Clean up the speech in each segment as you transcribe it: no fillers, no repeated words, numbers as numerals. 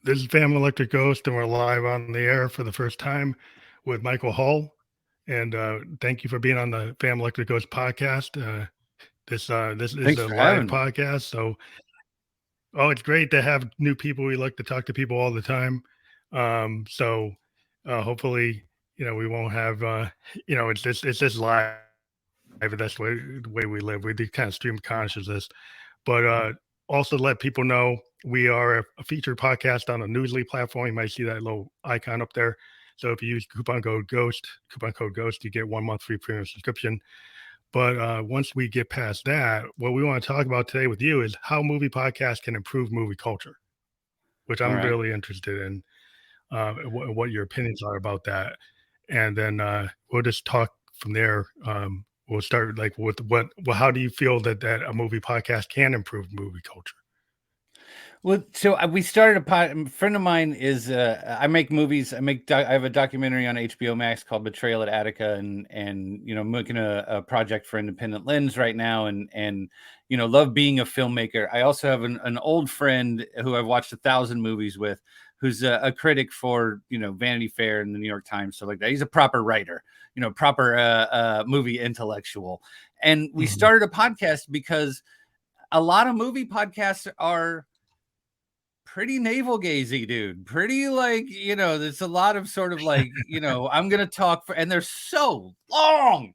This is Phantom Electric Ghost, and we're live on the air for the first time with Michael Hull. And thank you for being on the Phantom Electric Ghost podcast. This is Thanks a for live having me. podcast, so it's great to have new people. We like to talk to people all the time. Hopefully, we won't have it's just live. That's the way we live. We do kind of stream consciousness, but also let people know we are a featured podcast on a Newsly platform. You might see that little icon up there. So if you use coupon code Ghost, you get 1 month free premium subscription. But once we get past that, what we want to talk about today with you is how movie podcasts can improve movie culture, which All I'm right. really interested in. What your opinions are about that, and then we'll just talk from there. We'll start like with how do you feel that a movie podcast can improve movie culture? Well, so we started a friend of mine is I make movies. I have a documentary on HBO Max called Betrayal at Attica, and I'm making a project for Independent Lens right now, and love being a filmmaker. I also have an old friend who I've watched 1,000 movies with, who's a critic for Vanity Fair and the New York Times, stuff like that. He's a proper writer, proper movie intellectual, and we started a podcast because a lot of movie podcasts are pretty navel gazy, dude. Pretty like, there's a lot of sort of like, I'm going to talk for, and they're so long,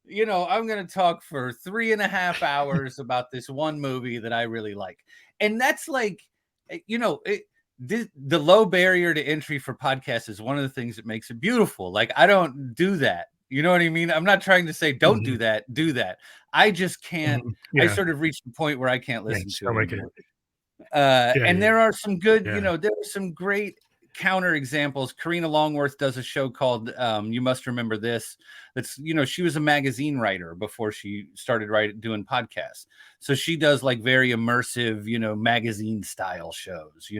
I'm going to talk for 3.5 hours about this one movie that I really like. And that's like, the low barrier to entry for podcasts is one of the things that makes it beautiful. Like, I don't do that. You know what I mean? I'm not trying to say, don't do that. I just can't, I Yeah, sort of reached the point where I can't yeah, listen to it stomach it. anymore. Yeah, And there are some good, yeah. there are some great counter examples. Karina Longworth does a show called You Must Remember This. That's, she was a magazine writer before she started doing podcasts. So she does like very immersive, magazine style shows,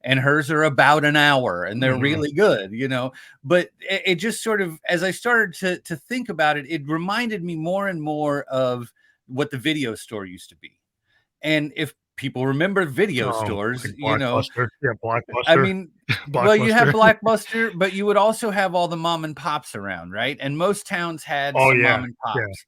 and hers are about an hour and they're really good, but it just sort of, as I started to think about it, it reminded me more and more of what the video store used to be. And if people remember video stores, Like Blockbuster. Yeah, I Blockbuster. mean, well, you have Blockbuster. Blockbuster, but you would also have all the mom and pops around, right? And most towns had Oh some yeah, mom and yeah. pops.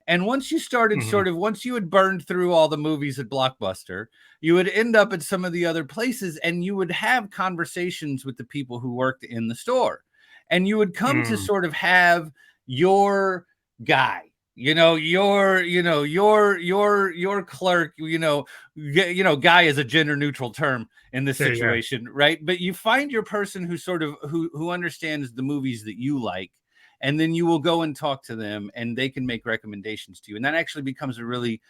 And once you started once you had burned through all the movies at Blockbuster, you would end up at some of the other places and you would have conversations with the people who worked in the store. And you would come to sort of have your guy, your clerk, guy is a gender neutral term in this situation, right? But you find your person who sort of who understands the movies that you like, and then you will go and talk to them and they can make recommendations to you, and that actually becomes a really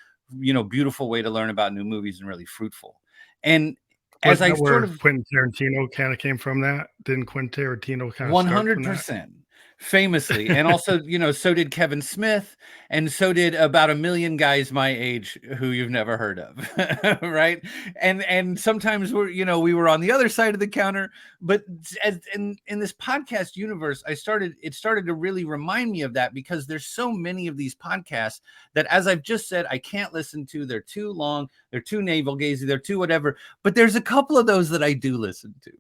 beautiful way to learn about new movies and really fruitful. And Was as I that sort where of Quentin Tarantino kind of came from? That didn't Quentin Tarantino kind of start from that? 100%, famously. And also, so did Kevin Smith, and so did about 1 million guys my age who you've never heard of. Right. And sometimes we were on the other side of the counter, but as in this podcast universe, it started to really remind me of that, because there's so many of these podcasts that, as I've just said, I can't listen to. They're too long, they're too navel gazing, they're too whatever. But there's a couple of those that I do listen to,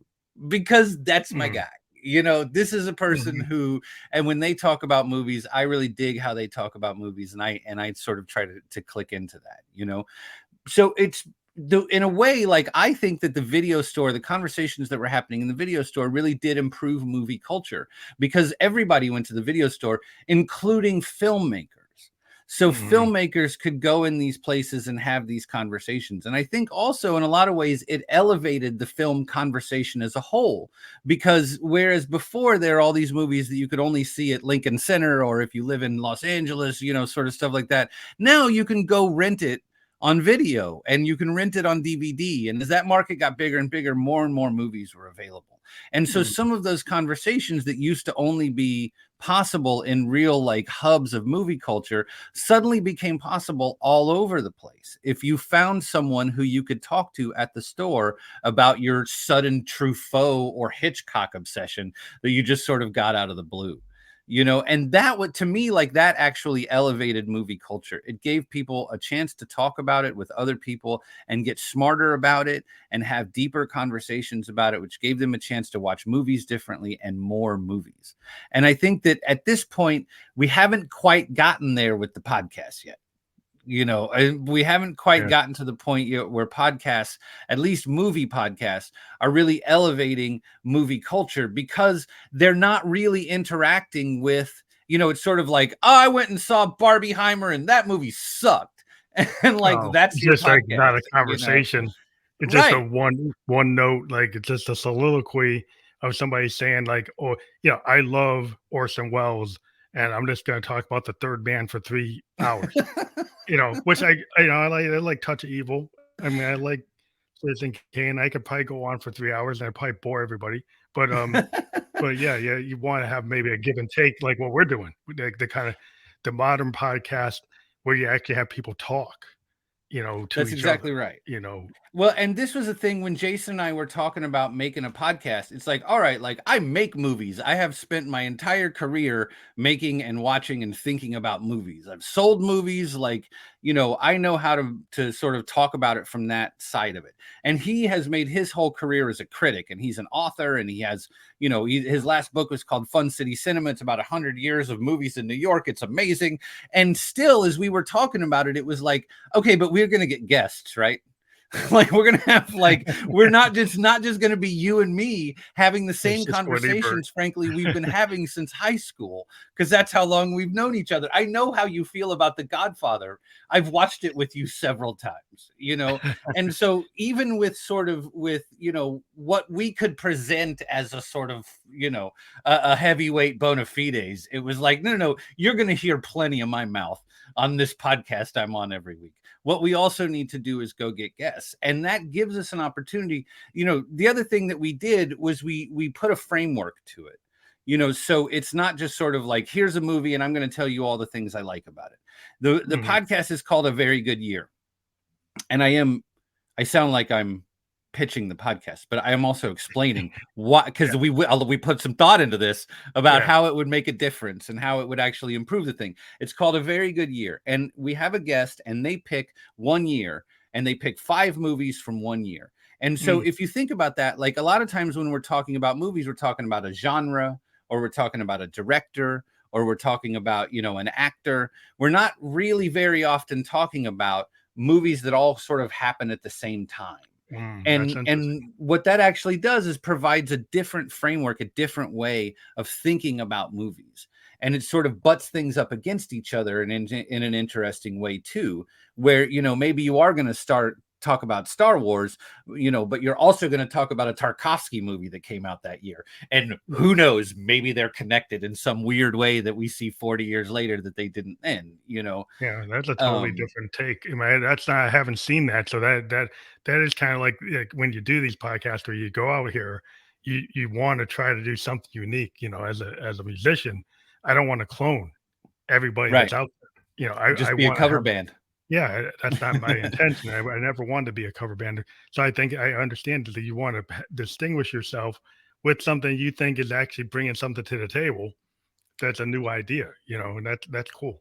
because that's my guy. This is a person who, and when they talk about movies, I really dig how they talk about movies, and I sort of try to click into that. So it's in a way, like, I think that the video store, the conversations that were happening in the video store, really did improve movie culture, because everybody went to the video store, including filmmakers. So filmmakers could go in these places and have these conversations. And I think also, in a lot of ways, it elevated the film conversation as a whole, because whereas before there are all these movies that you could only see at Lincoln Center, or if you live in Los Angeles, sort of stuff like that, now you can go rent it on video and you can rent it on DVD. And as that market got bigger and bigger, more and more movies were available. And so some of those conversations that used to only be possible in real like hubs of movie culture suddenly became possible all over the place. If you found someone who you could talk to at the store about your sudden Truffaut or Hitchcock obsession that you just sort of got out of the blue. and that would, to me, like, that actually elevated movie culture. It gave people a chance to talk about it with other people and get smarter about it and have deeper conversations about it, which gave them a chance to watch movies differently and more movies. And I think that at this point, we haven't quite gotten there with the podcast yet. We haven't quite Yeah. gotten to the point yet where podcasts, at least movie podcasts, are really elevating movie culture, because they're not really interacting with, it's sort of like, oh, I went and saw Barbieheimer and that movie sucked. And like, Oh, that's it's your just like podcast, not a conversation. It's just a Right. one note, like it's just a soliloquy of somebody saying like, "Oh, yeah, I love Orson Welles, and I'm just gonna talk about the third man for 3 hours." Which I like Touch of Evil. I mean, I like Citizen Kane. I could probably go on for 3 hours and I'd probably bore everybody. But yeah, you wanna have maybe a give and take like what we're doing, the kinda the modern podcast where you actually have people talk, to That's each other, exactly right. you know? Well, and this was a thing when Jason and I were talking about making a podcast. It's like, all right, like, I make movies. I have spent my entire career making and watching and thinking about movies. I've sold movies, like, I know how to sort of talk about it from that side of it. And he has made his whole career as a critic, and he's an author, and he has, his last book was called Fun City Cinema. It's about 100 years of movies in New York. It's amazing. And still, as we were talking about it, it was like, okay, but we're going to get guests, right? Like, we're gonna have, like, we're not just gonna be you and me having the same conversations, frankly, we've been having since high school, because that's how long we've known each other. I know how you feel about The Godfather. I've watched it with you several times, and so even with sort of with what we could present as a sort of a heavyweight bona fides, it was like, no, you're gonna hear plenty of my mouth on this podcast I'm on every week. What we also need to do is go get guests, and that gives us an opportunity. The other thing that we did was we put a framework to it. So it's not just sort of like, here's a movie and I'm going to tell you all the things I like about it. The podcast is called A Very Good Year, and I sound like I'm pitching the podcast, but I am also explaining why, because we put some thought into this about how it would make a difference and how it would actually improve the thing. It's called A Very Good Year, and we have a guest, and they pick 1 year, and they pick 5 movies from 1 year. And so if you think about that, like, a lot of times when we're talking about movies, we're talking about a genre, or we're talking about a director, or we're talking about an actor. We're not really very often talking about movies that all sort of happen at the same time. That's And what that actually does is provides a different framework, a different way of thinking about movies. And it sort of butts things up against each other in an interesting way too, where, maybe you are going to talk about Star Wars, but you're also going to talk about a Tarkovsky movie that came out that year. And who knows, maybe they're connected in some weird way that we see 40 years later that they didn't then, Yeah, that's a totally different take. I mean, I haven't seen that. So that is kind of like when you do these podcasts or you go out here, you want to try to do something unique, as a musician. I don't want to clone everybody that's out there. Just I be a want to cover have, band. yeah, that's not my intention. I never wanted to be a cover band. So I think I understand that you want to distinguish yourself with something you think is actually bringing something to the table. That's a new idea, and that's cool.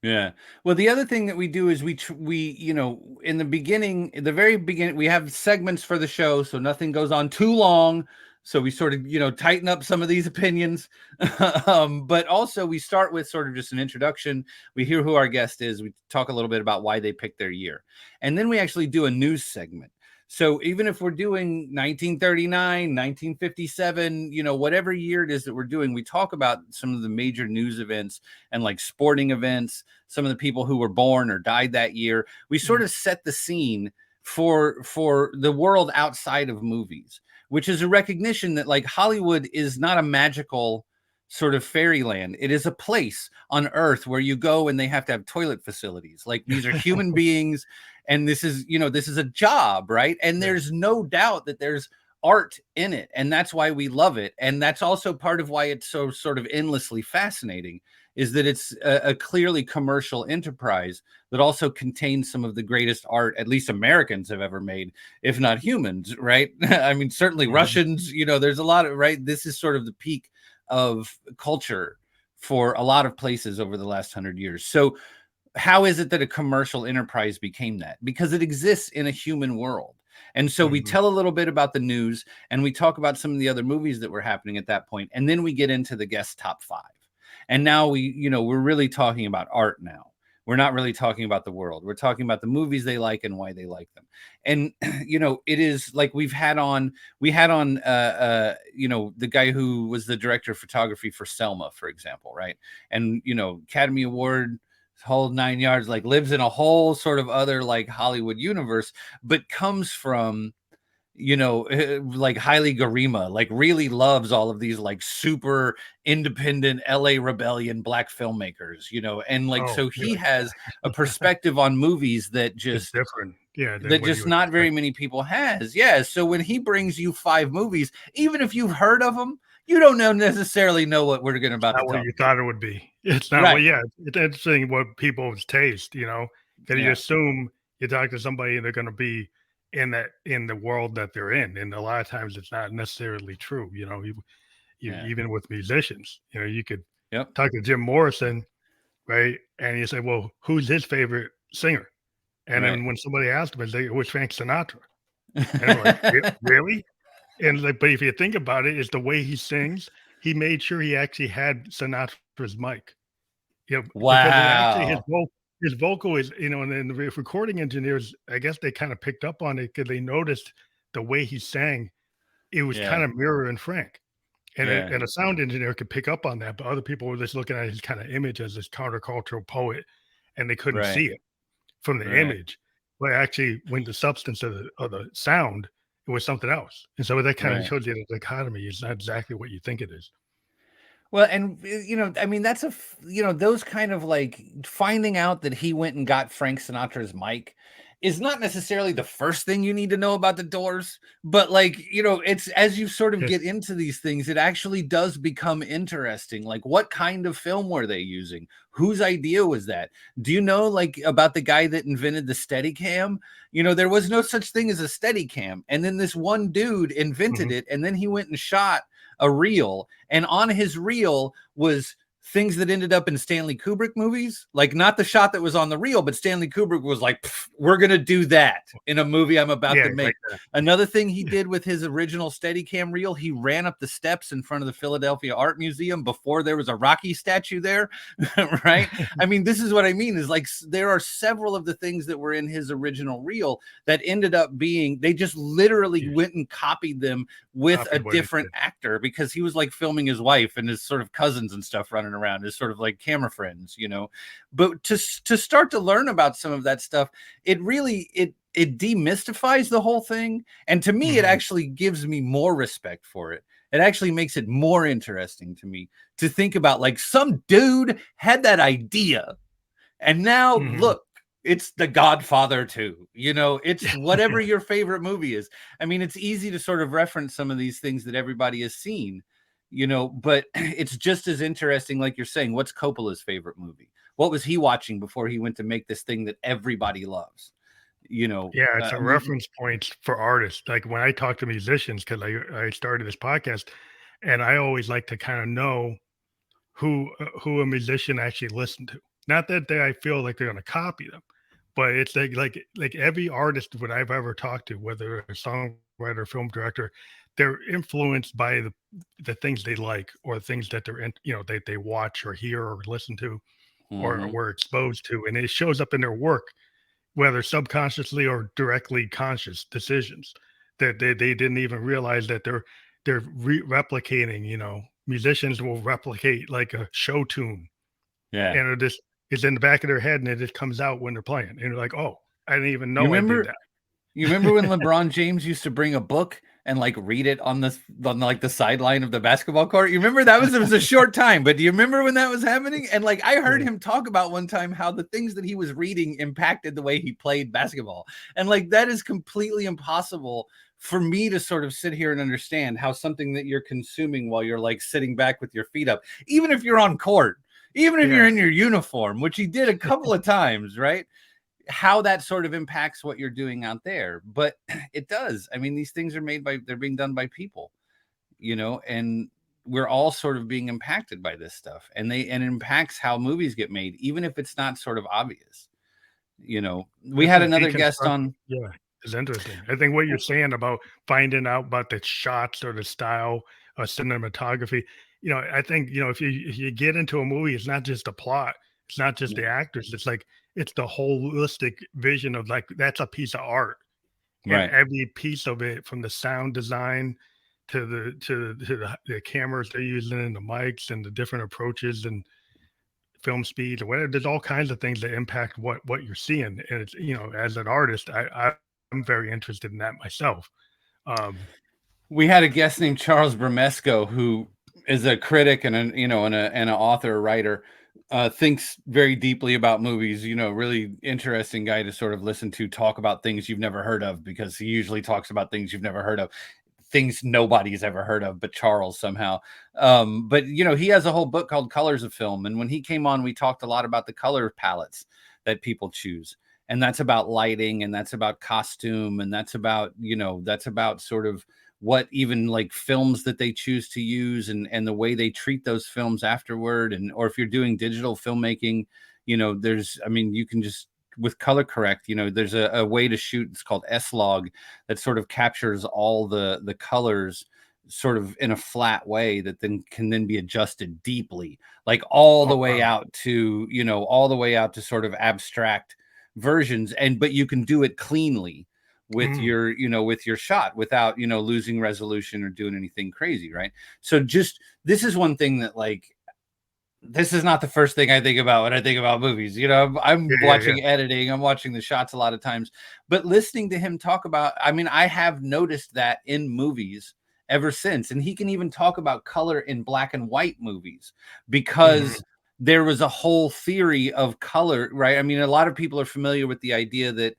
Yeah. Well, the other thing that we do is in the very beginning, we have segments for the show, so nothing goes on too long. So we sort of, tighten up some of these opinions. But also we start with sort of just an introduction. We hear who our guest is. We talk a little bit about why they picked their year. And then we actually do a news segment. So even if we're doing 1939, 1957, whatever year it is that we're doing, we talk about some of the major news events and like sporting events, some of the people who were born or died that year. We sort of set the scene for the world outside of movies, which is a recognition that, like, Hollywood is not a magical sort of fairyland. It is a place on earth where you go and they have to have toilet facilities. Like, these are human beings, and this is a job, right? And there's no doubt that there's art in it, and that's why we love it. And that's also part of why it's so sort of endlessly fascinating, is that it's a clearly commercial enterprise that also contains some of the greatest art, at least Americans have ever made, if not humans, right? I mean, certainly Russians, there's a lot of, right? This is sort of the peak of culture for a lot of places over the last 100 years. So how is it that a commercial enterprise became that? Because it exists in a human world. And so we Mhm. tell a little bit about the news, and we talk about some of the other movies that were happening at that point, and then we get into the guest top 5. And now we're really talking about art now. We're not really talking about the world. We're talking about the movies they like and why they like them. And it is like we had on the guy who was the director of photography for Selma, for example, right? And Academy Award whole 9 yards, like lives in a whole sort of other like Hollywood universe, but comes from like Haile Garima, like really loves all of these like super independent LA rebellion black filmmakers, and like Oh, so he really? has a perspective on movies that It's just different, yeah, than what you would not very expect. many people has. Yeah, so when he brings you 5 movies, even if you've heard of them, you don't necessarily know what we're going about to Not what talk you about. thought it would be. It's not what Right. yeah, it's interesting what people's taste, 'cause you Yeah. assume you talk to somebody and they're gonna be in the world that they're in, and a lot of times it's not necessarily true, you Yeah. even with musicians, you could Yep. talk to Jim Morrison, right? And you say, "Well, who's his favorite singer?" And Right. then when somebody asked him, they "It was Frank Sinatra." And they're like, Really?" And, like, but if you think about it, it's the way he sings. He made sure he actually had Sinatra's mic, because it actually Wow. his vocal is, and then the recording engineers, I guess they kinda picked up on it because they noticed the way he sang, it was Yeah. kinda mirroring Frank. Yeah. And a sound engineer could pick up on that, but other people were just looking at his kinda image as this countercultural poet, and they couldn't Right. see it from the Right. image. But actually, when the substance of the sound, it was something else. And so that kinda Right. shows you the dichotomy is not exactly what you think it is. Well, and I mean, that's those kind of like finding out that he went and got Frank Sinatra's mic is not necessarily the first thing you need to know about the Doors, but like, it's as you sort of Yeah. get into these things, it actually does become interesting. Like, what kind of film were they using? Whose idea was that? Do you know like about the guy that invented the Steadicam? There was no such thing as a Steadicam, and then this one dude invented Mhm. it, and then he went and shot a reel, and on his reel was things that ended up in Stanley Kubrick movies, like not the shot that was on the reel, but Stanley Kubrick was like, we're going to do that in a movie I'm about Yeah, to make. like that. Another thing he Yeah. did with his original Steadicam reel, he ran up the steps in front of the Philadelphia Art Museum before there was a Rocky statue there, right? I mean, this is what I mean is like there are several of the things that were in his original reel that ended up being, they just literally Yeah. went and copied them with a Copied what he different did. actor because he was like filming his wife and his sort of cousins and stuff running around as sort of like camera friends, But to start to learn about some of that stuff, it really it demystifies the whole thing, and to me, it Mhm. actually gives me more respect for it. It actually makes it more interesting to me to think about like some dude had that idea, and now Mhm. look, it's The Godfather 2. It's whatever your favorite movie is. I mean, it's easy to sort of reference some of these things that everybody has seen, but it's just as interesting, like you're saying, what's Coppola's favorite movie? What was he watching before he went to make this thing that everybody loves? Yeah, it's a reference point for artists. Like, when I talk to musicians, because I started this podcast, and I always like to kinda know who a musician actually listened to. Not that I feel like they're gonna copy them, but it's like every artist that I've ever talked to, whether a songwriter, film director, they're influenced by the things they like or things that they're in, they watch or hear or listen to or Mhm. were exposed to, and it shows up in their work, whether subconsciously or directly conscious decisions that they didn't even realize that they're replicating. Musicians will replicate like a show tune, Yeah. and it just is in the back of their head, and it just comes out when they're playing, and you're like, oh, I didn't even You know I did remember that. You remember when LeBron James used to bring a book and like read it on like the sideline of the basketball court? You remember that was it was a short time, but do you remember when that was happening? And like I heard Yeah. him talk about one time how the things that he was reading impacted the way he played basketball. And like that is completely impossible for me to sort of sit here and understand how something that you're consuming while you're like sitting back with your feet up, even if you're on court, even if you're Yeah. in your uniform, which he did a couple of times, right? How that sort of impacts what you're doing out there. But it does. I mean, these things are they're being done by people, and we're all sort of being impacted by this stuff, and it impacts how movies get made, even if it's not sort of obvious. We I had think another guest deconstruct, on. yeah, is interesting. I think what you're saying about finding out about the shots or the style or cinematography, I think, if you get into a movie, it's not just the plot, it's not just the actors, it's like it's the holistic vision of like that's a piece of art. And Right. every piece of it, from the sound design to the cameras they're using and the mics and the different approaches and film speeds or whatever. There's all kinds of things that impact what you're seeing. And it's, as an artist, I'm very interested in that myself. Um, We had a guest named Charles Bramesco, who is a critic and an author, writer, thinks very deeply about movies. Really interesting guy to sort of listen to talk about things you've never heard of, because he usually talks about things you've never heard of, things nobody's ever heard of, but Charles somehow. But he has a whole book called Colors of Film, and when he came on, we talked a lot about the color palettes that people choose, and that's about lighting, and that's about costume, and that's about sort of what even like films that they choose to use, and the way they treat those films afterward. And or if you're doing digital filmmaking, you can just, with color correct, there's a way to shoot. It's called S-Log, that sort of captures all the colors sort of in a flat way that then can be adjusted deeply, like all the oh, way out to, all the way out to sort of abstract versions. But you can do it cleanly with mm, your shot without, losing resolution or doing anything crazy. Right. So just, this is one thing that, like, this is not the first thing I think about when I think about movies. I'm yeah, yeah, yeah, watching editing, I'm watching the shots a lot of times, but listening to him talk about, I have noticed that in movies ever since. And he can even talk about color in black and white movies, mhm, because there was a whole theory of color, right? A lot of people are familiar with the idea that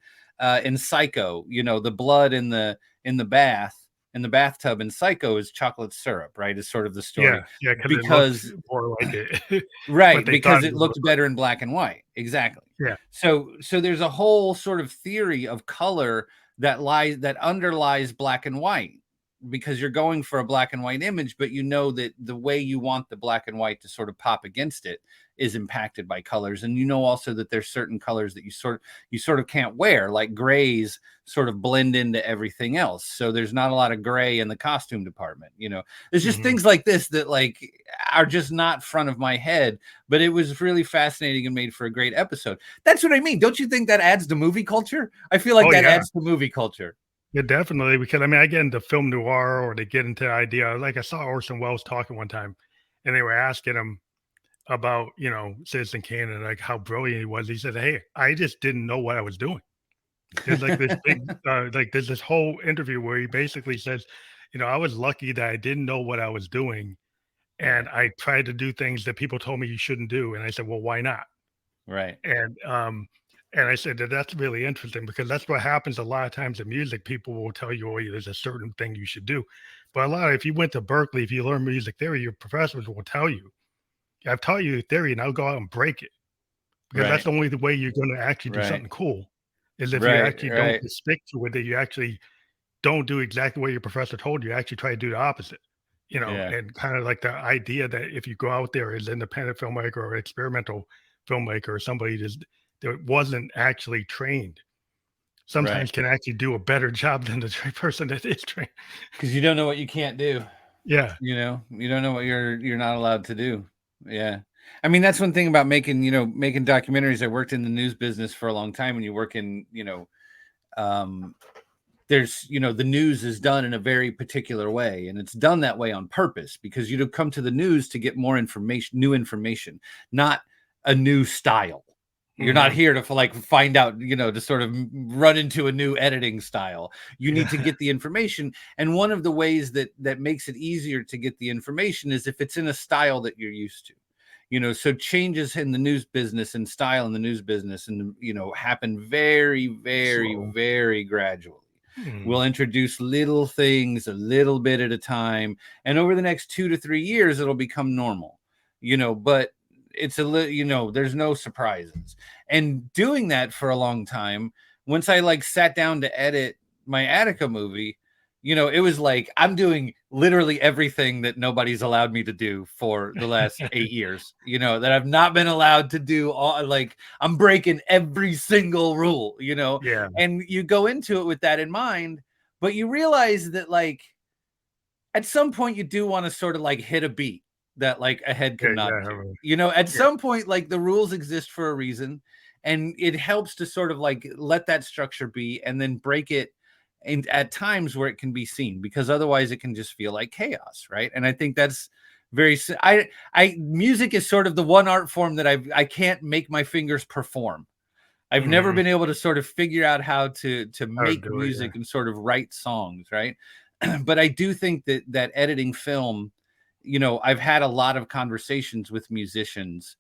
in Psycho, the blood in the bathtub in Psycho is chocolate syrup, right? Is sort of the yeah, story, yeah, because it looked because more like it, but right, they thought because it it would look looked like better in black and white. Exactly. yeah, So there's a whole sort of theory of color that underlies black and white, because you're going for a black and white image, but that the way you want the black and white to sort of pop against it is impacted by colors. And also that there's certain colors that you sort of can't wear, like grays sort of blend into everything else. So there's not a lot of gray in the costume department. There's just mhm. things like this that, like, are just not front of my head, but it was really fascinating and made for a great episode. That's what I mean. Don't you think that adds to movie culture? I feel like Oh, that yeah. adds to movie culture. Yeah, definitely, because, I get into film noir or they get into the idea like, I saw Orson Welles talking one time, and they were asking him about, Citizen Kane and, like, how brilliant he was. He said, "Hey, I just didn't know what I was doing." There's, like, this big, there's this whole interview where he basically says, "I was lucky that I didn't know what I was doing, and Right. I tried to do things that people told me you shouldn't do." And I said, "Well, why not?" Right. And, um, and I said that that's really interesting because that's what happens a lot of times in music. People will tell you, "Oh, there's a certain thing you should do." But if you went to Berkeley, if you learn music theory, your professors will tell you, "I've taught you the theory, now go out and break it." Because that's Right. the only way you're gonna actually do Right. something cool, is if you Right. actually don't Right. just stick to it, that you actually don't do exactly what your professor told you, actually try to do the opposite, Yeah. and kinda like the idea that if you go out there as an independent filmmaker or experimental filmmaker or somebody that wasn't actually trained, Right. sometimes can actually do a better job than the person that is trained. Because you don't know what you can't do. Yeah. You don't know what you're not allowed to do. Yeah. That's one thing about making documentaries. I worked in the news business for a long time. When you work in, um, there's, the news is done in a very particular way, and it's done that way on purpose, because you'd come to the news to get more information, new information, not a new style. You're not Mhm. here to like find out, to sort of run into a new editing style. You need to Yeah. get the information, and one of the ways that makes it easier to get the information is if it's in a style that you're used to. So changes in the news business and style in the news business, and happen very, very, Slow. very gradually. Mm. We'll introduce little things a little bit at a time, and over the next 2 to 3 years, it'll become normal. But it's a little, there's no surprises. And doing that for a long time, once I like sat down to edit my Attica movie, It was like I'm doing literally everything that nobody's allowed me to do for the last 8 years, that I've not been allowed to do. Like I'm breaking every single rule, Yeah. and you go into it with that in mind, but you realize that like at some point you do want to sort of like hit a beat that like a head Yeah. can nod Yeah. to. At Yeah. some point, like the rules exist for a reason, and it helps to sort of like let that structure be and then break it and at times where it can be seen, because otherwise it can just feel like chaos, right? And I think that's very I music is sort of the one art form that I can't make my fingers perform. I've never Mhm. been able to sort of figure out how to How to make do it. Yeah. music and sort of write songs, right? But I do think that editing film, I've had a lot of conversations with musicians,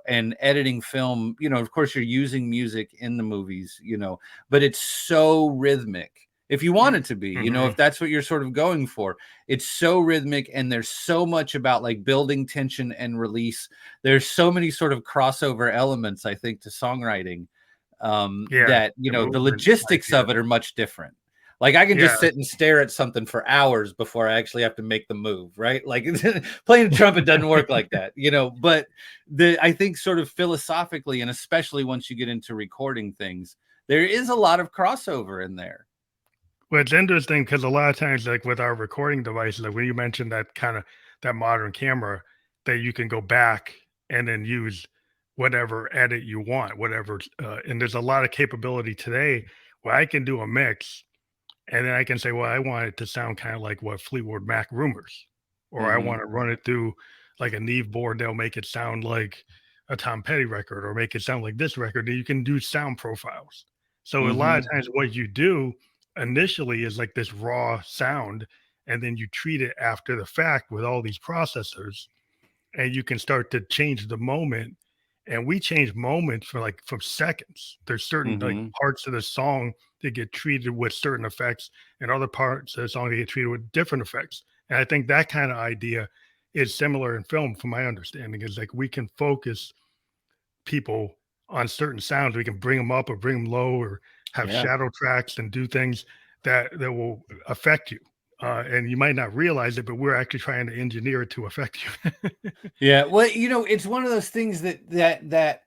and editing film, of course you're using music in the movies, but it's so rhythmic. If you want it to be, Mhm. if that's what you're sort of going for, it's so rhythmic, and there's so much about like building tension and release. There's so many sort of crossover elements, I think, to songwriting, Yeah. that The the movement logistics idea. of it are much different. Like I can Yeah. just sit and stare at something for hours before I actually have to make the move, right? Like playing a trumpet doesn't work like that, But I think sort of philosophically, and especially once you get into recording things, there is a lot of crossover in there. Well, it's interesting because a lot of times, like with our recording devices, like when you mentioned that kind of that modern camera, that you can go back and then use whatever edit you want, whatever. And there's a lot of capability today where I can do a mix and then I can say, well, I want it to sound kind of like what Fleetwood Mac rumors, or I Hmm. want to run it through like a Neve board. They'll make it sound like a Tom Petty record, or make it sound like this record. And you can do sound profiles. So a lot of Hmm. times, what you do initially is like this raw sound, and then you treat it after the fact with all these processors, and you can start to change the moment. And we change moments for like from seconds. There's certain like Hmm. parts of the song that get treated with certain effects, and other parts of the song that get treated with different effects. And I think that kind of idea is similar in film, from my understanding, is like we can focus people on certain sounds. We can bring them up or bring them low, or have Yeah. shadow tracks and do things that will affect you. And you might not realize it, but we're actually trying to engineer it to affect you. Yeah. Well, it's one of those things that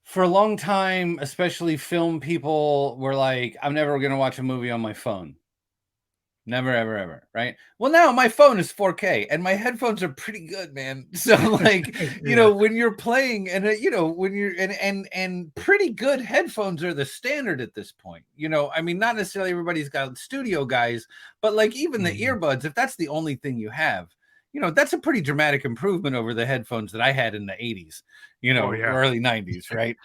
for a long time, especially film people were like, I'm never going to watch a movie on my phone. Never, ever, ever. Right. Well, now my phone is 4K and my headphones are pretty good, man. So, like, Yeah. when you're playing and, when you're and pretty good headphones are the standard at this point. I mean, not necessarily everybody's got studio guys, but like even the Mhm. earbuds, if that's the only thing you have, that's a pretty dramatic improvement over the headphones that I had in the 80s, Oh yeah. early 90s, right?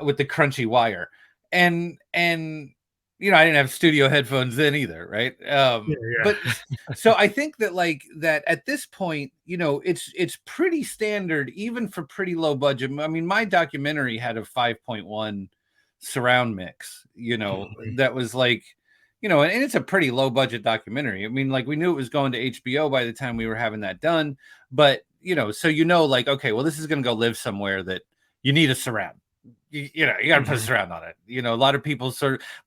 With the crunchy wire. And I didn't have studio headphones then either, right? Yeah. But Yeah. so I think that like that at this point, it's pretty standard even for pretty low budget. I mean, my documentary had a 5.1 surround mix, Mhm. that was like, and it's a pretty low budget documentary. I mean, like we knew it was going to HBO by the time we were having that done, but so like, okay, well, this is going to go live somewhere that you need a surround. You got to put a Mhm. surround on it. A lot of people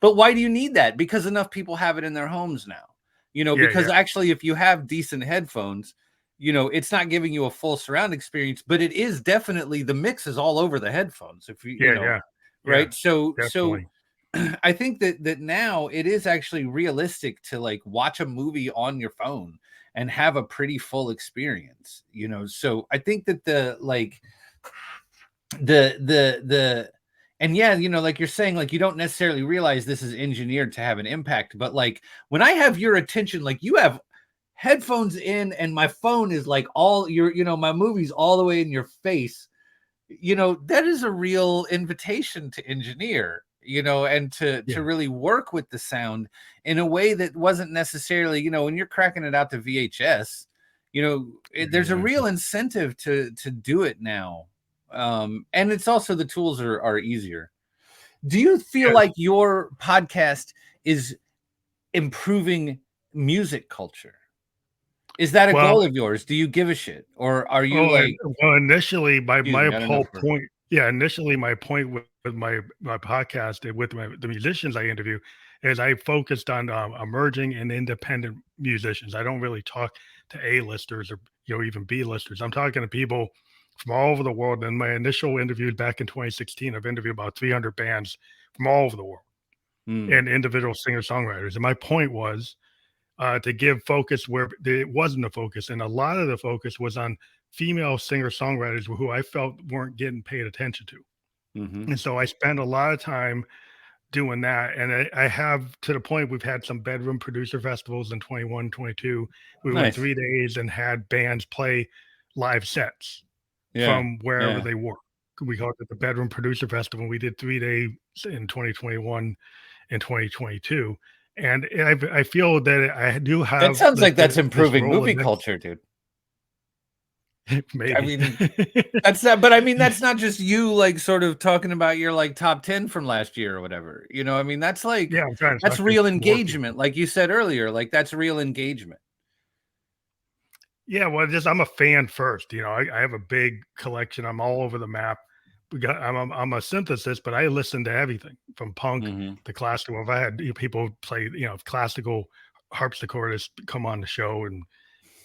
but why do you need that? Because enough people have it in their homes now. Yeah. Because Yeah. actually, if you have decent headphones, it's not giving you a full surround experience, but it is definitely the mix is all over the headphones. If Yeah. Yeah. Yeah. right. So Definitely. I think that now it is actually realistic to like watch a movie on your phone and have a pretty full experience. So I think that the like the and yeah, like you're saying, like you don't necessarily realize this is engineered to have an impact, but like when I have your attention, like you have headphones in and my phone is like all your my movie's all the way in your face, that is a real invitation to engineer, and to Yeah. really work with the sound in a way that wasn't necessarily, when you're cracking it out to VHS, there's a Yeah. real incentive to do it now. And it's also the tools are easier. Do you feel Yeah. like your podcast is improving music culture? Is that a Well, goal of yours? Do you give a shit? Or are you oh, and like, well, initially, my excuse me, I don't know whole for point, yeah, initially my point with my podcast and with the musicians I interview is I focused on emerging and independent musicians. I don't really talk to A-listers or even B-listers. I'm talking to people from all over the world. In my initial interview back in 2016, I've interviewed about 300 bands from all over the world Mm. and individual singer-songwriters. And my point was to give focus where it wasn't a focus, and a lot of the focus was on female singer-songwriters who I felt weren't getting paid attention to. Mm-hmm. And so I spent a lot of time doing that. And I have, to the point we've had some bedroom producer festivals in 21, 22. We went Nice. 3 days and had bands play live sets Yeah. from wherever Yeah. they were. We called it the Bedroom Producer Festival. We did 3 days in 2021 and 2022. And I feel that I do That have sounds like like that's this improving movie Rolodex, culture, dude. I maybe. mean, that's not, but I mean, that's not just you like sort of talking about your like top 10 from last year or whatever. I mean, that's like Yeah, I'm trying to that's talk to real more people. engagement. Like you said earlier, like that's real engagement. Yeah, well, just I'm a fan first. I have a big collection. I'm all over the map. I'm a synthesist, but I listen to everything from punk Mm-hmm. to classical. If I had people play, classical harpsichordists come on the show, and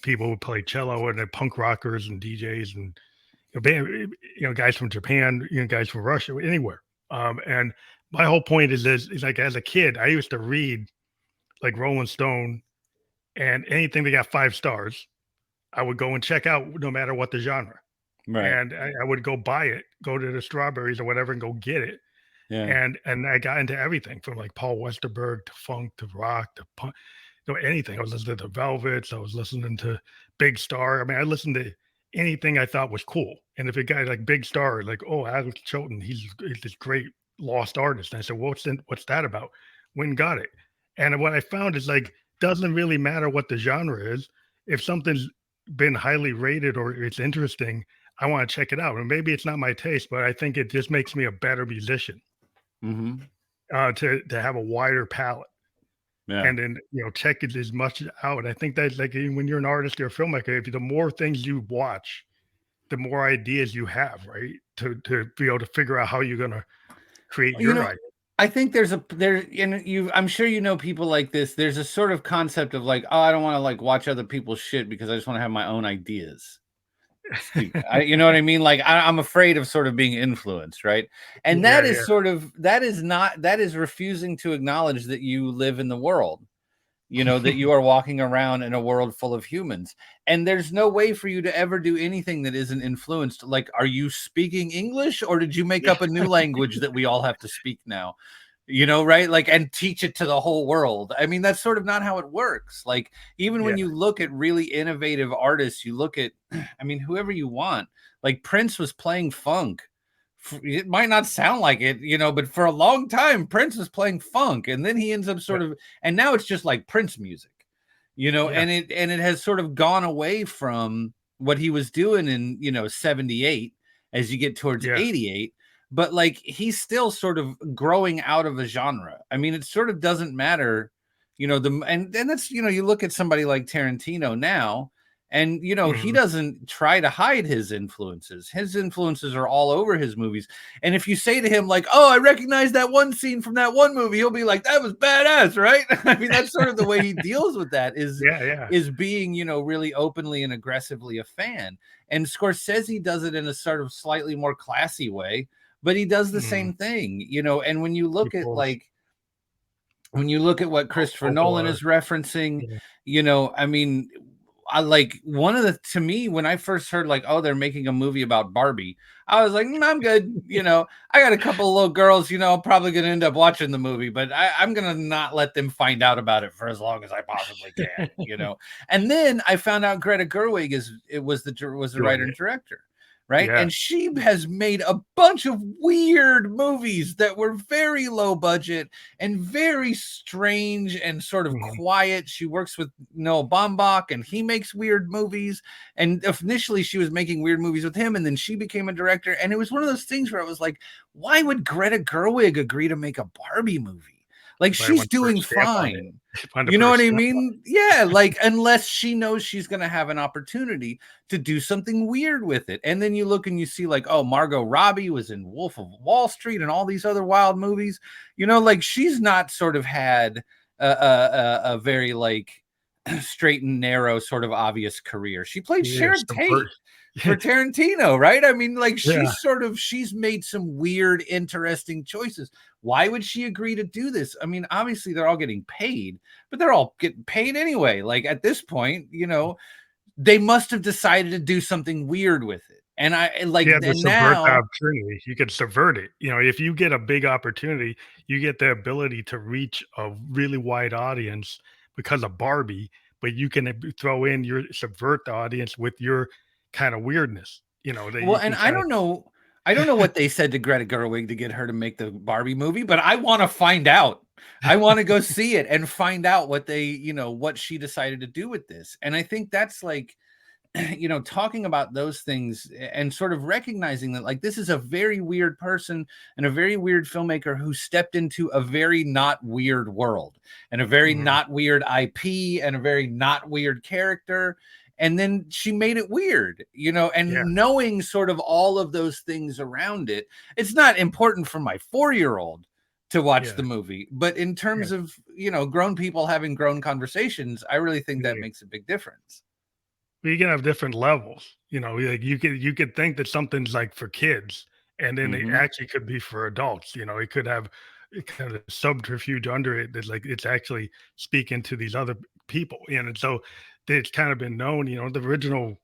people would play cello, and then punk rockers and DJs and guys from Japan, guys from Russia, anywhere. And my whole point is this: is like as a kid, I used to read like Rolling Stone, and anything that got 5 stars, I would go and check out no matter what the genre. Right. And I would go buy it, go to the Strawberries or whatever and go get it. Yeah. And I got into everything from like Paul Westerberg to funk to rock to punk, anything. I was listening to the Velvets. I was listening to Big Star. I mean, I listened to anything I thought was cool. And if a guy like Big Star, like, oh, Alex Chilton, he's this great lost artist. And I said, what's that about? Went and got it. And what I found is like, doesn't really matter what the genre is. If something's been highly rated or it's interesting, I want to check it out. And maybe it's not my taste, but I think it just makes me a better musician Mm-hmm. to have a wider palette Yeah. and then check it as much out. I think that like when you're an artist or a filmmaker, if the more things you watch, the more ideas you have, right? To be able to figure out how you're gonna create You your know, idea. I think I'm sure people like this. There's a sort of concept of like, oh, I don't want to like watch other people's shit because I just want to have my own ideas. You know what I mean? Like I'm afraid of sort of being influenced, right? And that Yeah, is yeah. that is refusing to acknowledge that you live in the world, that you are walking around in a world full of humans. And there's no way for you to ever do anything that isn't influenced. Like, are you speaking English or did you make up a new language that we all have to speak now? Right? Like, and teach it to the whole world. I mean, that's sort of not how it works. Like, even Yeah. when you look at really innovative artists, you look at, I mean, whoever you want, like Prince was playing funk. It might not sound like it, but for a long time, Prince was playing funk, and then he ends up Yeah. sort of, and now it's just like Prince music, Yeah. and it has sort of gone away from what he was doing in 78 as you get towards Yeah. 88, but like he's still sort of growing out of a genre. I mean, it sort of doesn't matter, and that's you look at somebody like Tarantino now, and he Mhm. doesn't try to hide his influences. His influences are all over his movies. And if you say to him like, oh, I recognize that one scene from that one movie, he'll be like, that was badass, right? I mean, that's sort of the way he deals with that, Yeah, yeah. is being really openly and aggressively a fan. And Scorsese does it in a sort of slightly more classy way, but he does the Mhm. same thing. And when you He look at pulls like when you look at what Christopher Nolan Coppola. is referencing, Yeah. I mean, I like one of the, to me, when I first heard like, oh, they're making a movie about Barbie, I was like, I'm good. I got a couple of little girls, I'm probably going to end up watching the movie, but I'm going to not let them find out about it for as long as I possibly can. And then I found out Greta Gerwig was the Doing writer and it. director. Right. Yeah. And she has made a bunch of weird movies that were very low budget and very strange and sort of Mhm. quiet. She works with Noah Baumbach and he makes weird movies. And initially she was making weird movies with him, and then she became a director. And it was one of those things where I was like, why would Greta Gerwig agree to make a Barbie movie? Like, if I she's want to put a doing stamp on it, fine. if I want to You put know a what I stamp on mean? Yeah, like, unless she knows she's gonna have an opportunity to do something weird with it. And then you look and you see, like, oh, Margot Robbie was in Wolf of Wall Street and all these other wild movies. You know, like, she's not sort of had a very, like, straight and narrow sort of obvious career. She played it. Yeah, Sharon Tate subvert. for Tarantino, right? I mean, like, Yeah, she's made some weird, interesting choices. Why would she agree to do this? I mean, obviously they're all getting paid, but they're all getting paid anyway. Like, at this point, you know, they must have decided to do something weird with it. And I like, yeah, to and subvert the now, opportunity, you could subvert it. You know, if you get a big opportunity, you get the ability to reach a really wide audience because of Barbie, but you can throw in your subvert the audience with your kind of weirdness, you know, that well, you and can kind I don't know what they said to Greta Gerwig to get her to make the Barbie movie, but I want to find out. I want to go see it and find out what they, you know, what she decided to do with this. And I think that's like, you know, talking about those things and sort of recognizing that, like, this is a very weird person and a very weird filmmaker who stepped into a very not weird world and a very mhm, not weird IP and a very not weird character. And then she made it weird, you know, yeah, and knowing sort of all of those things around it, it's not important for my 4-year-old to watch yeah, the movie, but in yeah, terms of, you know, grown people having grown conversations, I really think that yeah. makes a big difference. Well, you can have different levels, you know, like you could think that something's like for kids, and then it Hmm. actually could be for adults. You know, it could have a kind of subterfuge under it that like it's actually speaking to these other people. And so it's kind of been known, you know, the original,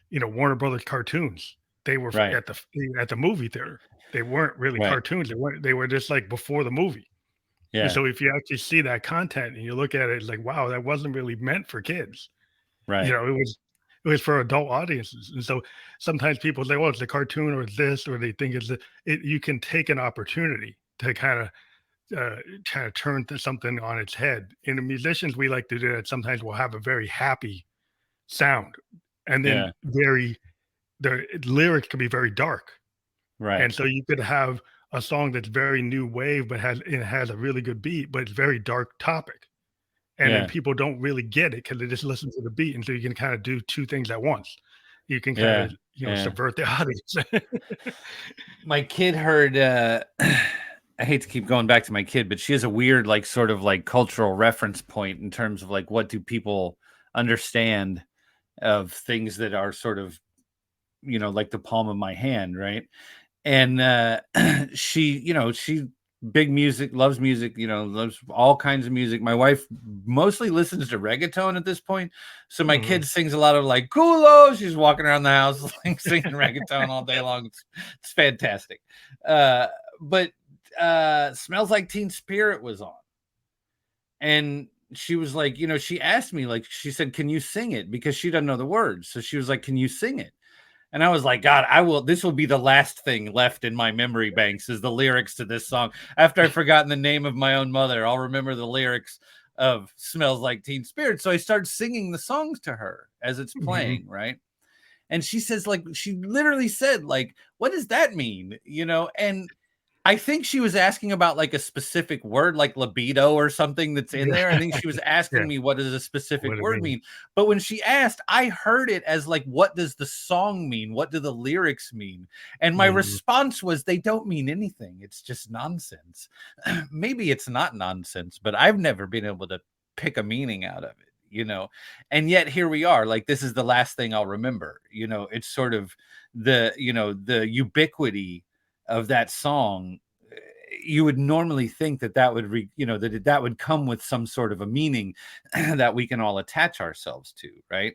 you know, Warner Brothers cartoons, they were Right. at the movie theater. They weren't really Right. cartoons. They were just like before the movie. And Yeah. so if you actually see that content and you look at it, it's like, wow, that wasn't really meant for kids. You Right. know, it was for adult audiences, and so sometimes people say, "Well, it's a cartoon or it's this," or they think it's a it you can take an opportunity to kinda turn to something on its head. And the musicians, we like to do that. Sometimes we'll have a very happy sound, and then Yeah. the lyrics can be very dark, Right. and so you could have a song that's very new wave, but has a really good beat, but it's very dark topic. And then Yeah. people don't really get it because they just listen to the beat, and so you can kinda do 2 things at once. You can Yeah. kinda, you know, Yeah. subvert the audience. My kid heard I hate to keep going back to my kid, but she has a weird, like, sort of like cultural reference point in terms of like what do people understand of things that are sort of, you know, like the palm of my hand, right? And she, you know, she big music, loves music, you know, loves all kinds of music. My wife mostly listens to reggaeton at this point, so my Mhm. kid sings a lot of like culo. She's walking around the house like singing reggaeton all day long. It's fantastic. uh but Smells Like Teen Spirit was on, and she was like, you know, she asked me, like, she said, can you sing it, because she doesn't know the words, so she was like, can you sing it? And I was like, God, I will. This will be the last thing left in my memory banks is the lyrics to this song. After I've forgotten the name of my own mother, I'll remember the lyrics of Smells Like Teen Spirit. So I started singing the songs to her as it's Mhm. playing, right? And she says, like, she literally said, like, what does that mean? You know, and I think she was asking about like a specific word, like libido or something that's in there. I Yeah. think she was Yeah. asking me what does a specific What it word means. mean. But when she asked, I heard it as like, what does the song mean? What do the lyrics mean? And my Mhm. response was, they don't mean anything. It's just nonsense. Maybe it's not nonsense, but I've never been able to pick a meaning out of it, you know. And yet here we are, like, this is the last thing I'll remember. You know, it's sort of the, you know, the ubiquity of that song. You would normally think that that would you know, that that would come with some sort of a meaning that we can all attach ourselves to, right?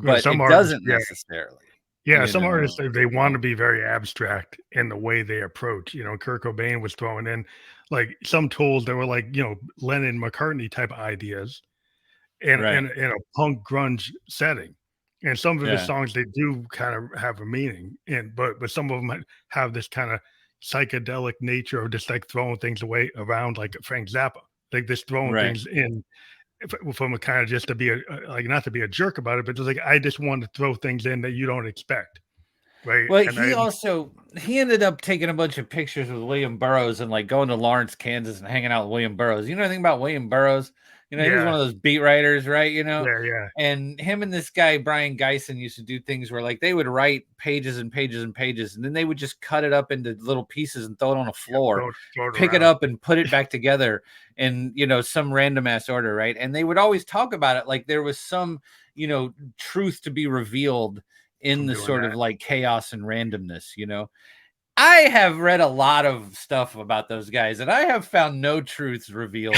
Well, But some it artists, doesn't yeah. necessarily, Yeah, you some artists, know. they wanna be very abstract in the way they approach, you know, Kurt Cobain was throwing in, like, some tools that were like, you know, Lennon-McCartney type ideas Right. in a punk grunge setting. And some of his Yeah. songs, they do kind of have a meaning, and but some of them have this kinda psychedelic nature of just, like, throwing things away around like Frank Zappa, like, just throwing Right. things in from a kinda just to be like, not to be a jerk about it, but just like, I just want to throw things in that you don't expect. right? Well, And I he ended up taking a bunch of pictures with William Burroughs and like going to Lawrence, Kansas and hanging out with William Burroughs. You know anything about William Burroughs? You know, he was one yeah, of those beat writers, right? You know, yeah. and him and this guy, Brian Geisen, used to do things where like they would write pages and pages and pages, and then they would just cut it up into little pieces and throw it on the floor, Throw it pick it around. up and put it back together in, you know, some random ass order, right? And they would always talk about it like there was some, you know, truth to be revealed in From the doing sort of that. like chaos and randomness, you know. I have read a lot of stuff about those guys, and I have found no truths revealed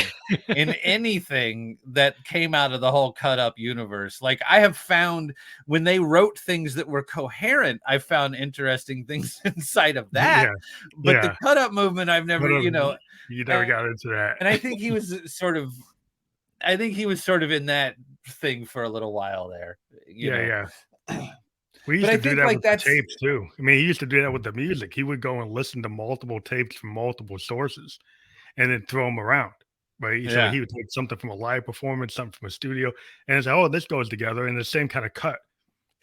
in anything that came out of the whole cut up universe. Like, I have found when they wrote things that were coherent, I found interesting things inside of that. Yeah, But the yeah. cut up movement, I've never, But you know, you never and, got into that. and I think he was sort of, I think he was sort of in that thing for a little while there, you Yeah, know. yeah. We But used I to do think that like with the that's, tapes too. I mean, he used to do that with the music. He would go and listen to multiple tapes from multiple sources and then throw them around, right? So yeah, he would take something from a live performance, something from a studio, and say, "Oh, this goes together in the same kind of cut."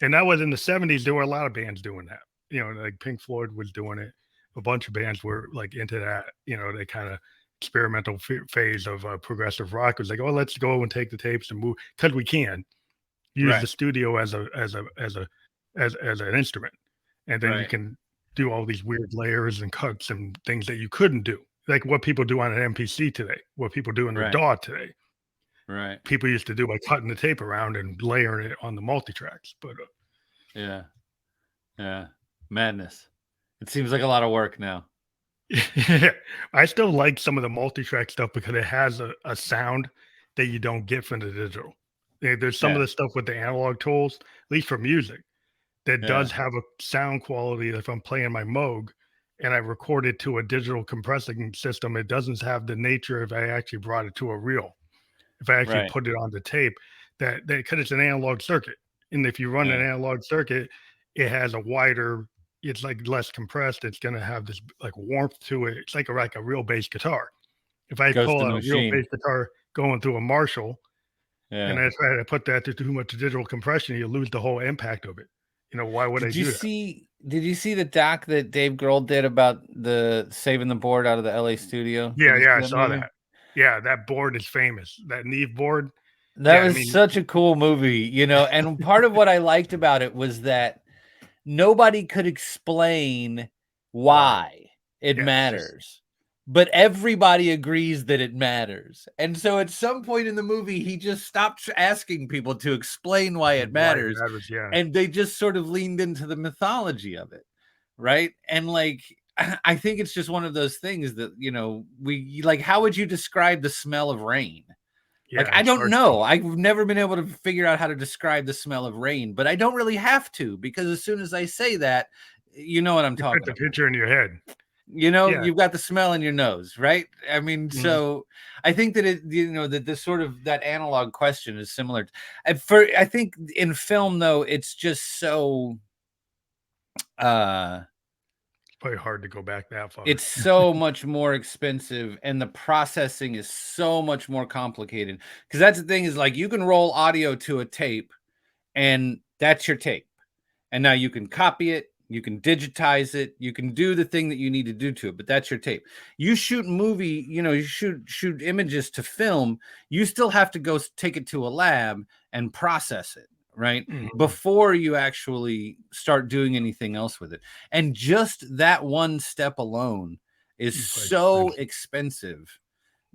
And that was in the '70s. There were a lot of bands doing that. You know, like Pink Floyd was doing it. A bunch of bands were like into that. You know, they kind of experimental phase of progressive rock. It was like, "Oh, let's go and take the tapes and move because we can." Use the right, studio as an instrument, and then you right, can do all these weird layers and cuts and things that you couldn't do, like what people do on an MPC today, what people do in the right, DAW today. right. People used to do by cutting the tape around and layering it on the multi tracks, but Yeah. Yeah. Madness. It seems like a lot of work now. I still like some of the multi track stuff because it has a sound that you don't get from the digital. There's some of Yeah. the stuff with the analog tools, at least for music, that Yeah. does have a sound quality that if I'm playing my Moog and I record it to a digital compressing system, it doesn't have the nature if I actually brought it to a reel. If I actually Right. put it on the tape, that because it's an analog circuit. And if you run an Yeah. analog circuit, it has a wider, it's like less compressed. It's gonna have this like warmth to it. It's like a real bass guitar. If I Ghost pull in the out a real machine. bass guitar going through a Marshall and Yeah. I try to put that to too much digital compression, you lose the whole impact of it. You know, why would I do that? Did you see the doc that Dave Grohl did about the saving the board out of the LA studio? Did Yeah, you yeah, see I that saw movie? that. Yeah, that board is famous. That Neve board. That Yeah, I was mean, such a cool movie, you know, and part of what I liked about it was that nobody could explain why? why it Yeah, it's just matters, but everybody agrees that it matters. And so at some point in the movie, he just stopped asking people to explain why it why it matters. matters. Yeah, And they just sort of leaned into the mythology of it. Right. And like, I think it's just one of those things that, you know, we like, how would you describe the smell of rain? Like, yeah, I it's don't hard to. know. I've never been able to figure out how to describe the smell of rain, but I don't really have to because as soon as I say that, you know what I'm You put talking the about. picture in your head. You know, Yeah, you've got the smell in your nose, right? I mean, mhm, so I think that it, you know, that this sort of that analog question is similar. I think in film though, it's just so uh it's probably hard to go back that far. it's so much more expensive and the processing is so much more complicated because that's the thing is like you can roll audio to a tape and that's your tape. And now you can copy it, you can digitize it, you can do the thing that you need to do to it, but that's your tape. You shoot movie, you know, you shoot images to film, you still have to go take it to a lab and process it, right? Mhm, Before you actually start doing anything else with it. And just that one step alone is it's quite so expensive. expensive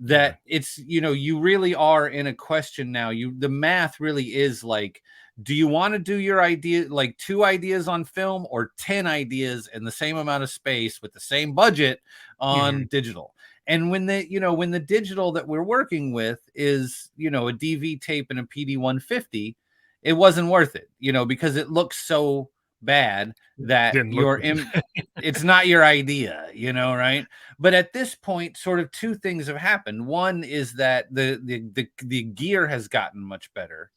Yeah, that it's, you know, you really are in a question now. The math really is like, do you want to do your idea like 2 ideas on film or 10 ideas in the same amount of space with the same budget on mhm, digital? And when the digital that we're working with is, you know, a DV tape and a PD 150, it wasn't worth it, you know, because it looks so bad that didn't look it's not your idea, you know, right? But at this point, sort of two things have happened. One is that the gear has gotten much better.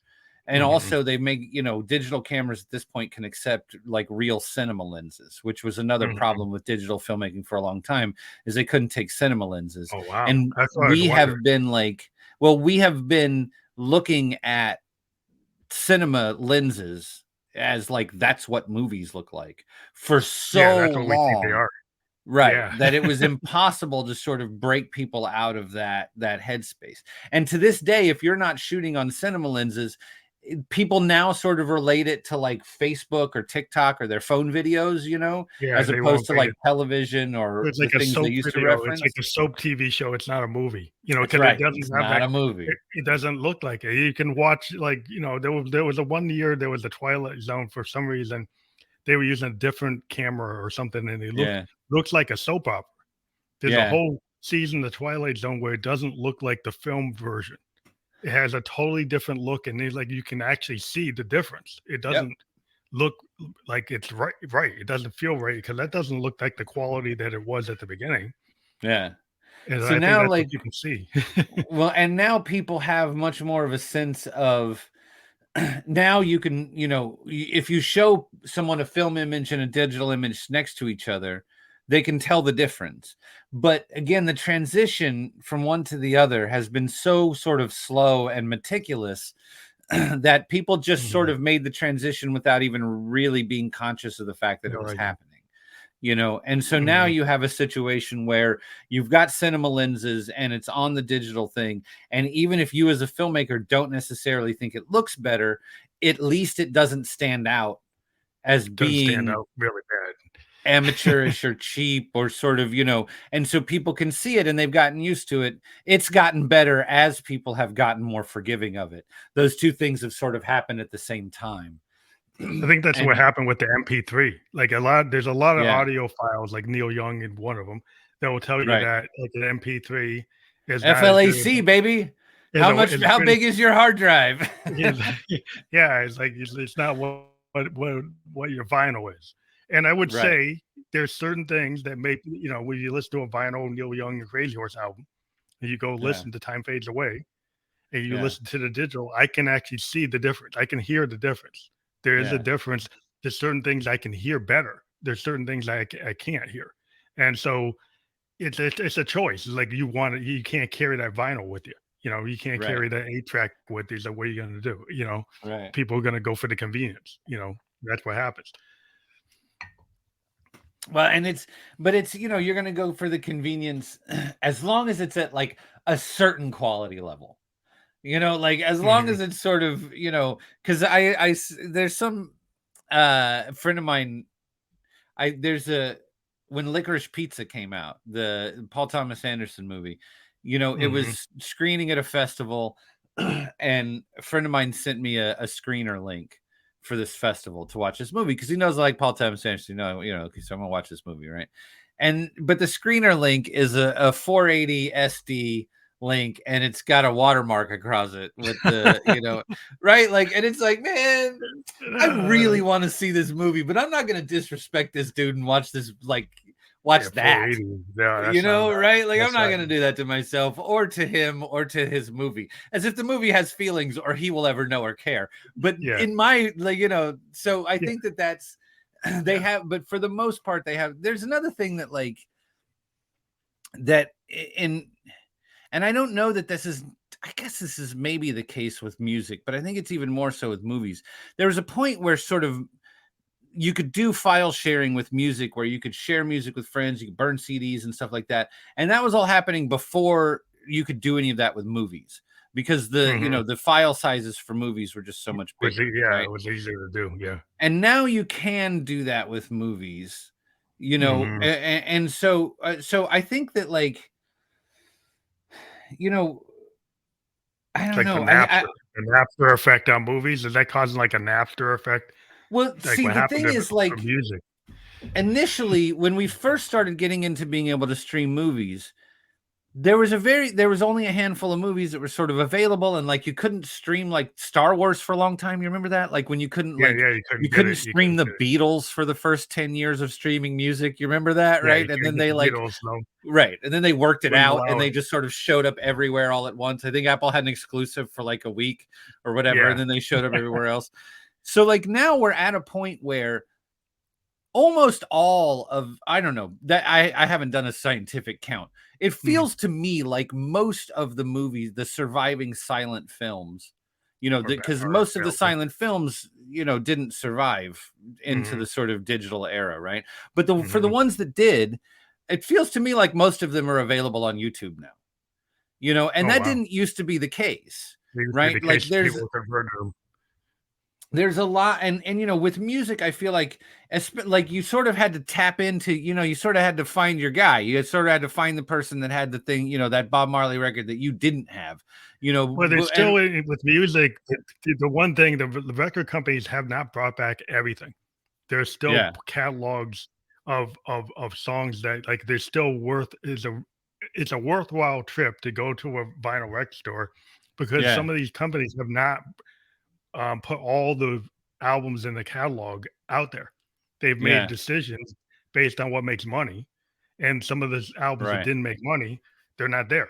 And mhm, also they make, you know, digital cameras at this point can accept like real cinema lenses, which was another mhm. problem with digital filmmaking for a long time, is they couldn't take cinema lenses. Oh, wow. And That's what I was wondering. we have been looking at cinema lenses as like that's what movies look like for Yeah, so that's what we think they long. are. Right, Yeah. that it was impossible to sort of break people out of that headspace. And to this day, if you're not shooting on cinema lenses, people now sort of relate it to like Facebook or TikTok or their phone videos, Yeah, as they opposed won't to like television or it's the like a things they soap used to video, it's like reference. a soap TV show, it's not a movie, That's because it right. doesn't It's have not that a movie. it doesn't look like it. You can watch, like, there was a one year, there was a Twilight Zone for some reason, they were using a different camera or something, and it Yeah. looks like a soap opera. There's a Yeah. whole season of Twilight Zone where it doesn't look like the film version. It has a totally different look, and it's like you can actually see the difference. It Yep. doesn't look like it's right. It doesn't feel right because that doesn't look like the quality that it was at the beginning, Yeah. and So I think now that's what like you can see. well, and now people have much more of a sense of now you can, if you show someone a film image and a digital image next to each other, they can tell the difference. But again, the transition from one to the other has been so sort of slow and meticulous that people just sort Mhm. of made the transition without even really being conscious of the fact that it No was idea. happening. And so now Mhm. you have a situation where you've got cinema lenses and it's on the digital thing, and even if you as a filmmaker don't necessarily think it looks better, at least it doesn't stand out as Doesn't stand being out really bad. amateurish or cheap or sort of, and so people can see it and they've gotten used to it. It's gotten better as people have gotten more forgiving of it. Those two things have sort of happened at the same time. I think that's what And happened with the MP3. Like, there's a lot of yeah, audio files, like Neil Young in one of them, that will tell you right. that, like, an MP3 is not as good FLAC, baby. as How good as big is your hard drive? is yeah, it's like it's not what your vinyl is. And I would Right. say there's certain things that make, when you listen to a vinyl Neil Young and Crazy Horse album, and you go Yeah. listen to Time Fades Away, and you Yeah. listen to the digital, I can actually see the difference. I can hear the difference. There is a Yeah. difference. There's certain things I can hear better. There's certain things I can't hear. And so it's a choice. It's like you can't carry that vinyl with you. You can't Right. carry that 8 track with you. So what are you gonna do? Right. People are gonna go for the convenience. That's what happens. Well, and it's you're going to go for the convenience as long as it's at like a certain quality level. Like as long Mhm, as it's sort of, cuz there's some friend of mine. I there's a When Licorice Pizza came out, the Paul Thomas Anderson movie, it mhm. was screening at a festival, and a friend of mine sent me a screener link for this festival to watch this movie because he knows I like Paul Thomas Anderson. Okay, so I'm gonna watch this movie, right? But the screener link is a 480 SD link, and it's got a watermark across it with the, right? Like, and it's like, man, I really want to see this movie, but I'm not going to disrespect this dude and watch this, like, watch Yeah, that, 480. Yeah, that's not right. right? Like, I'm That's not not going to do that to myself or to him or to his movie, as if the movie has feelings or he will ever know or care. But yeah, in my, like, so I yeah, think that's, they yeah. have, but for the most part, there's another thing that, like, that in, and I don't know that this is, I guess this is maybe the case with music, but I think it's even more so with movies. There was a point where sort of you could do file sharing with music where you could share music with friends, you could burn CDs and stuff like that. And that was all happening before you could do any of that with movies because Mhm. the file sizes for movies were just so much bigger, Yeah, it right? was easier to do. Yeah. And now you can do that with movies, Mhm. and so I think that, like, you know, I It's don't like know. I The Napster effect on movies. Is that causing like a Napster effect? Well, Like see, what the happened thing to is, for like, music? initially, when we first started getting into being able to stream movies, there was only a handful of movies that were sort of available, and like you couldn't stream like Star Wars for a long time. You remember that? Like when Yeah, yeah, you couldn't get couldn't it. You stream couldn't the get it. Beatles for the first 10 years of streaming music. You remember that, Yeah, you right? And can't then get they the like Beatles, no. right, and then they worked it Wouldn't out and allow they it. just sort of showed up everywhere all at once. I think Apple had an exclusive for like a week or whatever, and Yeah. then they showed up everywhere else. So like now we're at a point where almost all of, I don't know, that I haven't done a scientific count. It Mhm. feels to me like most of the movies, the surviving silent films, you know, or because or most of the available. silent films, you know, didn't survive into Mhm, the sort of digital era, right? But for the mhm. ones that did, it feels to me like most of them are available on YouTube now, you know, and Oh, that wow. didn't used to be the case, It used to be right? the Like case people were converting them. there's a lot, and you know, with music I feel like like you sort of had to tap into, you know, you sort of had to find your guy, you sort of had to find the person that had the thing, you know, that Bob Marley record that you didn't have, you know. Well, there's And still with music, the one thing the record companies have not brought back everything. There's still yeah, catalogs of songs that, like, there's still worth it's a worthwhile trip to go to a vinyl record store because yeah, some of these companies have not put all the albums in the catalog out there. They've made yeah, decisions based on what makes money, and some of the albums that right, didn't make money, they're not there,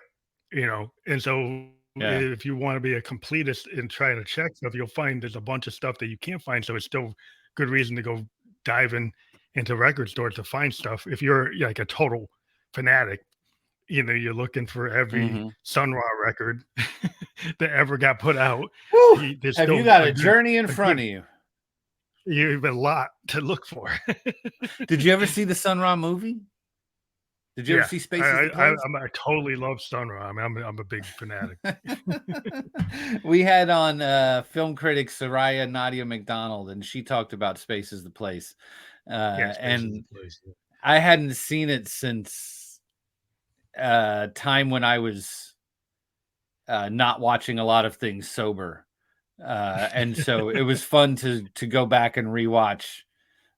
you know. And so, yeah, if you want to be a completist and try to check stuff, you'll find there's a bunch of stuff that you can't find. So it's still good reason to go diving into record stores to find stuff. If you're like a total fanatic, you know, you're looking for every hmm. Sun Ra record that ever got put out. Woo! There's Have you still got a journey in a front good of you? you have a lot to look for. Did you ever see the Sun Ra movie? Did you ever Yeah, see Spaces the Place? I totally love Sun Ra. I mean, I'm a big fanatic. We had on film critic Soraya Nadia McDonald, and she talked about Spaces the Place. Yeah, Space is And a place. Yeah. I hadn't seen it since time when I was not watching a lot of things sober. And so it was fun to go back and rewatch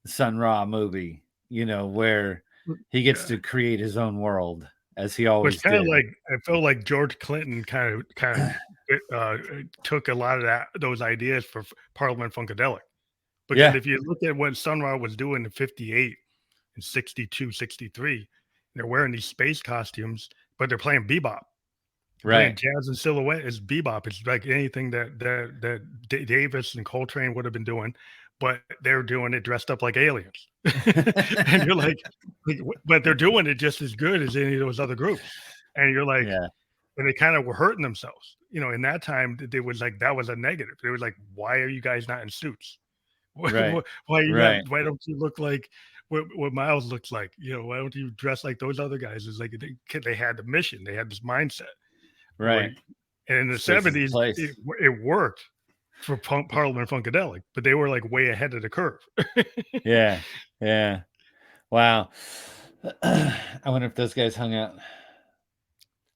the Sun Ra movie, you know, where he gets Yeah. to create his own world as he Well, it's always kinda did. like I feel like George Clinton took a lot of those ideas for Parliament Funkadelic, because Yeah, if you look at what Sun Ra was doing in '58 and '62, '63, they're wearing these space costumes, but they're playing bebop. They're playing right. jazz and silhouette is bebop. It's like anything that Davis and Coltrane would have been doing, but they're doing it dressed up like aliens. And you're like, but they're doing it just as good as any of those other groups. And you're like, Yeah, and they kind of were hurting themselves. You know, in that time, they was like that was a negative. They were like, why are you guys not in suits? right, Why you not? right, Why don't you look like what Miles looks like? You know, why don't you dress like those other guys? It's like they had the mission, they had this mindset where, right. and in the Space is the '70s, place. it worked for Parliament Funkadelic, but they were like way ahead of the curve. Yeah, yeah. Wow. I wonder if those guys hung out.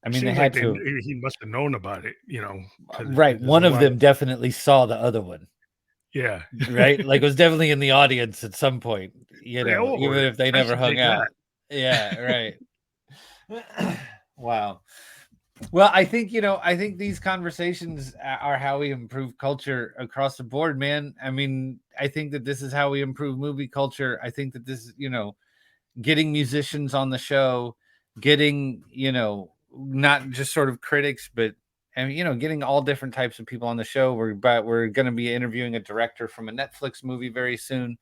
I It mean, they seems like had they to. he must have known about it, you know, because Right. there's One a of lot of them definitely saw the other one. yeah. Right. Like was definitely in the audience at some point, you Yeah, know, even or if they I never should hung take that. out. Yeah. Right. Wow. Well, I think, you know, I think these conversations are how we improve culture across the board, man. I mean, I think that this is how we improve movie culture. I think that this is, you know, getting musicians on the show, getting, you know, not just sort of critics, but and you know, getting all different types of people on the show. We're going to be interviewing a director from a Netflix movie very soon.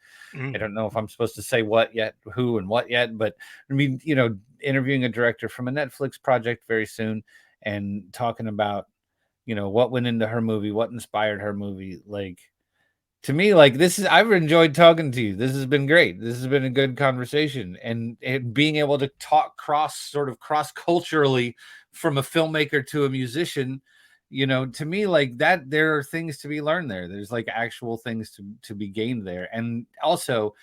I Mm, don't know if I'm supposed to say what yet, who and what yet, but I mean, you know, interviewing a director from a Netflix project very soon and talking about, you know, what went into her movie, what inspired her movie. Like to me, like this is I've enjoyed talking to you. This has been great. This has been a good conversation. And being able to talk cross culturally from a filmmaker to a musician, you know, to me, like that there are things to be learned there. There's like actual things to be gained there. And also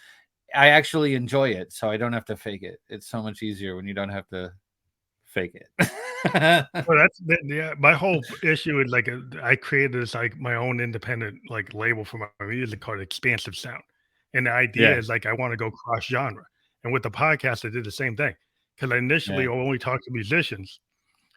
I actually enjoy it, so I don't have to fake it. It's so much easier when you don't have to fake it. well, yeah, my whole issue is like, I created this, like, my own independent, like, label for my music called Expansive Sound, and the idea Yeah, is, like, I wanna go cross genre, and with the podcast, I did the same thing because I initially yeah, only talked to musicians.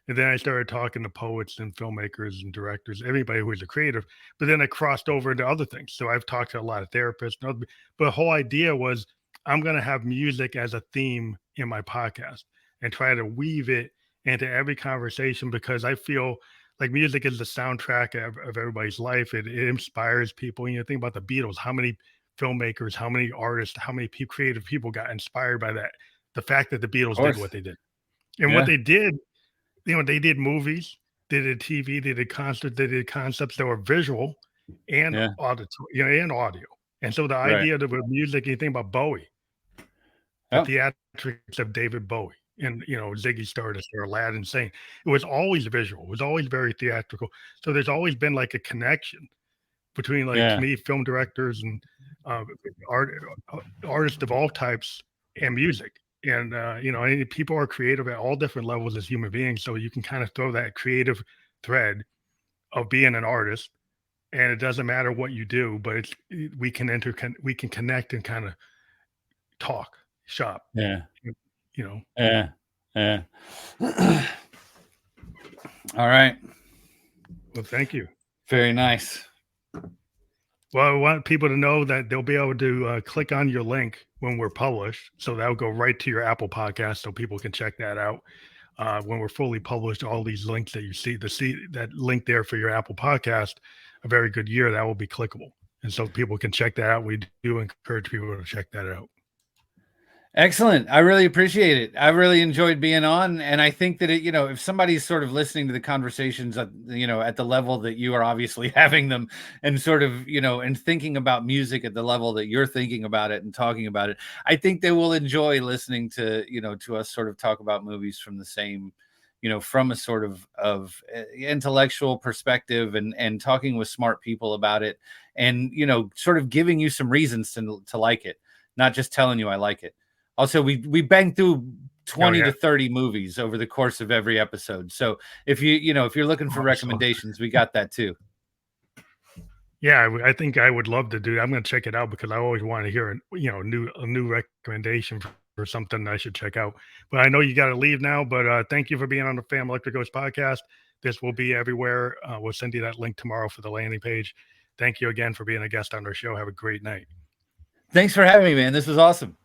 And then I started talking to poets and filmmakers and directors, everybody who was a creative. But then I crossed over into other things. So I've talked to a lot of therapists. But the whole idea was I'm going to have music as a theme in my podcast and try to weave it into every conversation because I feel like music is the soundtrack of everybody's life. It inspires people. You know, think about the Beatles, how many filmmakers, how many artists, how many creative people got inspired by that. The fact that the of Beatles did course. what they did. And what Yeah, they did, you know, they did movies, they did TV, they did concerts, they did concepts that were visual and Yeah. auditory, and audio. And so the Right. idea that with music, you think about Bowie, the Oh, theatrics of David Bowie and, Ziggy Stardust or Aladdin Sane. It was always visual. It was always very theatrical. So there's always been like a connection between, like, to yeah. me, film directors and uh, art artists of all types and music. And and people are creative at all different levels as human beings. So you can kind of throw that creative thread of being an artist, and it doesn't matter what you do, but we can connect and kind of talk shop. Yeah. You know, Yeah. Yeah. All right. well, thank you. Very nice. Well, I want people to know that they'll be able to click on your link when we're published. So that'll go right to your Apple podcast so people can check that out. When we're fully published, all these links that you see, that link there for your Apple podcast, A Very Good Year, that will be clickable. And so people can check that out. We do encourage people to check that out. Excellent. I really appreciate it. I really enjoyed being on. And I think that if somebody's sort of listening to the conversations at the level that you are obviously having them, and sort of, and thinking about music at the level that you're thinking about it and talking about it, I think they will enjoy listening to, to us sort of talk about movies from the same, from a sort of intellectual perspective, and talking with smart people about it, and, sort of giving you some reasons to like it, not just telling you I like it. Also, we banged through 20 to 30 movies over the course of every episode. So if you're looking for recommendations, we got that too. Yeah, I think I would love to do that. I'm going to check it out because I always want to hear a new recommendation for something I should check out. But I know you got to leave now. But thank you for being on the Fam Electric Ghost podcast. This will be everywhere. We'll send you that link tomorrow for the landing page. Thank you again for being a guest on our show. Have a great night. Thanks for having me, man. This was awesome.